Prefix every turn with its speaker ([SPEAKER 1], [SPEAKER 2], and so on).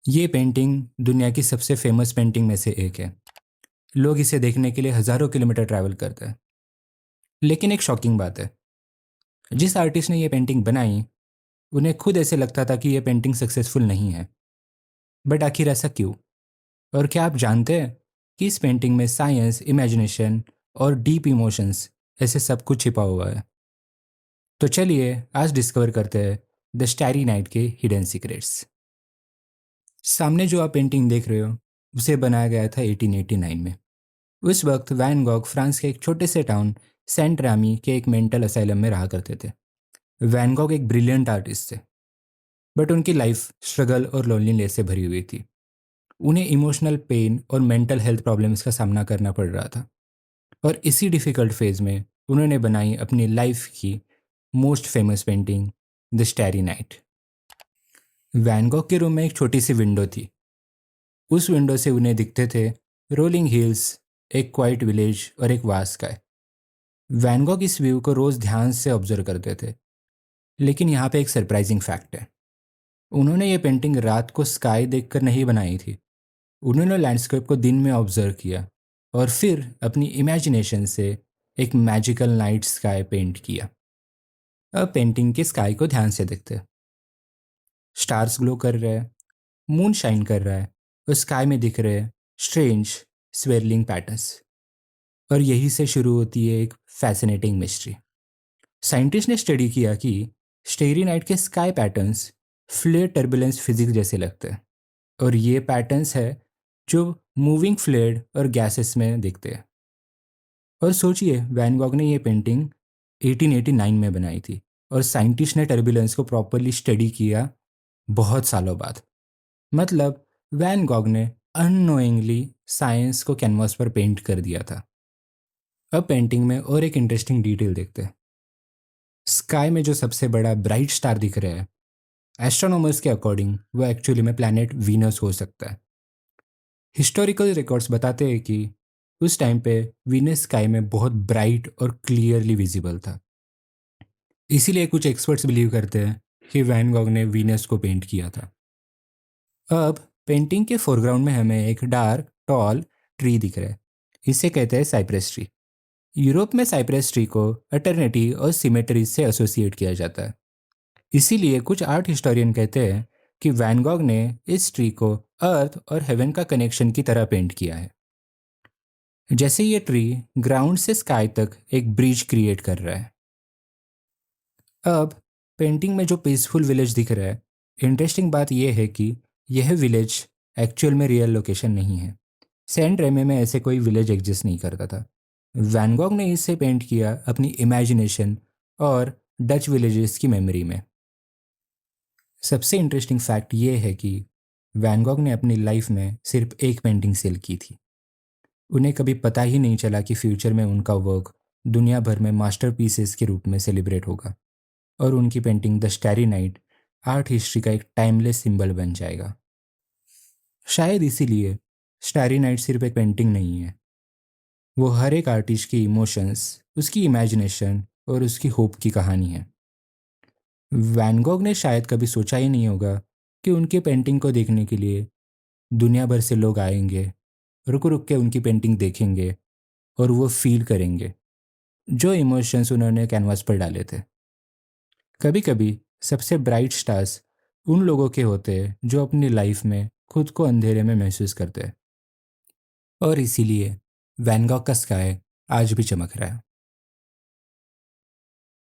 [SPEAKER 1] ये पेंटिंग दुनिया की सबसे फेमस पेंटिंग में से एक है। लोग इसे देखने के लिए हजारों किलोमीटर ट्रैवल करते हैं। लेकिन एक शॉकिंग बात है, जिस आर्टिस्ट ने ये पेंटिंग बनाई उन्हें खुद ऐसे लगता था कि ये पेंटिंग सक्सेसफुल नहीं है। बट आखिर ऐसा क्यों? और क्या आप जानते हैं कि इस पेंटिंग में साइंस, इमेजिनेशन और डीप इमोशंस ऐसे सब कुछ छिपा हुआ है? तो चलिए आज डिस्कवर करते हैं द स्टारी नाइट के हिडन सीक्रेट्स। सामने जो आप पेंटिंग देख रहे हो उसे बनाया गया था 1889 में। उस वक्त वैन गॉग फ्रांस के एक छोटे से टाउन सेंट रामी के एक मेंटल असाइलम में रहा करते थे। वैन गॉग एक ब्रिलियंट आर्टिस्ट थे, बट उनकी लाइफ स्ट्रगल और लोनलीनेस से भरी हुई थी। उन्हें इमोशनल पेन और मेंटल हेल्थ प्रॉब्लम्स का सामना करना पड़ रहा था। और इसी डिफ़िकल्ट फेज में उन्होंने बनाई अपनी लाइफ की most famous painting, the starry night. Van Gogh के रूम में एक छोटी सी विंडो थी। उस विंडो से उन्हें दिखते थे रोलिंग हिल्स, एक क्वाइट विलेज और एक वास्ट स्काई। वैन गॉग इस व्यू को रोज ध्यान से ऑब्जर्व करते थे। लेकिन यहाँ पे एक सरप्राइजिंग फैक्ट है, उन्होंने ये पेंटिंग रात को स्काई देखकर नहीं बनाई थी। उन्होंने लैंडस्केप को दिन में ऑब्जर्व किया और फिर अपनी इमेजिनेशन से एक मैजिकल नाइट स्काई पेंट किया। अब पेंटिंग के स्काई को ध्यान से देखते, स्टार्स ग्लो कर रहे हैं, मून शाइन कर रहा है और स्काई में दिख रहे हैं स्ट्रेंज स्वेरलिंग पैटर्न्स। और यही से शुरू होती है एक फैसिनेटिंग मिस्ट्री। साइंटिस्ट ने स्टडी किया कि स्टेरी नाइट के sky patterns flare turbulence physics जैसे लगते हैं, और ये पैटर्न्स है जो मूविंग फ्लेयर और गैसेस में दिखते हैं। और सोचिए, वैन गॉग ने ये पेंटिंग 1889 में बनाई थी और साइंटिस्ट ने टर्बुलेंस को प्रॉपरली स्टडी किया बहुत सालों बाद। मतलब वैन गॉग ने अननोइंगली साइंस को कैनवास पर पेंट कर दिया था। अब पेंटिंग में और एक इंटरेस्टिंग डिटेल देखते हैं। स्काई में जो सबसे बड़ा ब्राइट स्टार दिख रहा है, एस्ट्रोनॉमर्स के अकॉर्डिंग वो एक्चुअली में प्लैनेट वीनस हो सकता है। हिस्टोरिकल रिकॉर्ड्स बताते हैं कि उस टाइम पे वीनस स्काई में बहुत ब्राइट और क्लियरली विजिबल था। इसीलिए कुछ एक्सपर्ट्स बिलीव करते हैं कि वैन गॉग ने वीनस को पेंट किया था। अब पेंटिंग के फोरग्राउंड में हमें एक डार्क टॉल ट्री दिख रहा है। इसे कहते हैं साइप्रेस ट्री। यूरोप में साइप्रेस ट्री को अटर्निटी और सिमेट्री से एसोसिएट किया जाता है। इसीलिए कुछ आर्ट हिस्टोरियन कहते हैं कि वैन गॉग ने इस ट्री को अर्थ और हेवन का कनेक्शन की तरह पेंट किया है, जैसे ये ट्री ग्राउंड से स्काई तक एक ब्रिज क्रिएट कर रहा है। अब पेंटिंग में जो पीसफुल विलेज दिख रहा है, इंटरेस्टिंग बात यह है कि यह विलेज एक्चुअल में रियल लोकेशन नहीं है। सेंट रेमे में ऐसे कोई विलेज एग्जिस्ट नहीं करता था। वैन गॉग ने इसे पेंट किया अपनी इमेजिनेशन और डच विलेजेस की मेमोरी में। सबसे इंटरेस्टिंग फैक्ट ये है कि वैन गॉग ने अपनी लाइफ में सिर्फ एक पेंटिंग सेल की थी। उन्हें कभी पता ही नहीं चला कि फ्यूचर में उनका वर्क दुनिया भर में मास्टरपीसेस के रूप में सेलिब्रेट होगा और उनकी painting the starry night art history का एक टाइमलेस सिंबल बन जाएगा। शायद इसीलिए स्टैरी नाइट सिर्फ एक पेंटिंग नहीं है, वो हर एक आर्टिस्ट की इमोशंस, उसकी इमेजिनेशन और उसकी होप की कहानी है। वैन गॉग ने शायद कभी सोचा ही नहीं होगा कि उनके पेंटिंग को देखने के लिए दुनिया भर से लोग आएंगे, रुक रुक के उनकी पेंटिंग देखेंगे और वो फील करेंगे जो इमोशंस उन्होंने कैनवास पर डाले थे। कभी कभी सबसे ब्राइट स्टार्स उन लोगों के होते हैं जो अपनी लाइफ में खुद को अंधेरे में महसूस करते हैं, और इसीलिए वैन गॉग का स्काई आज भी चमक रहा है।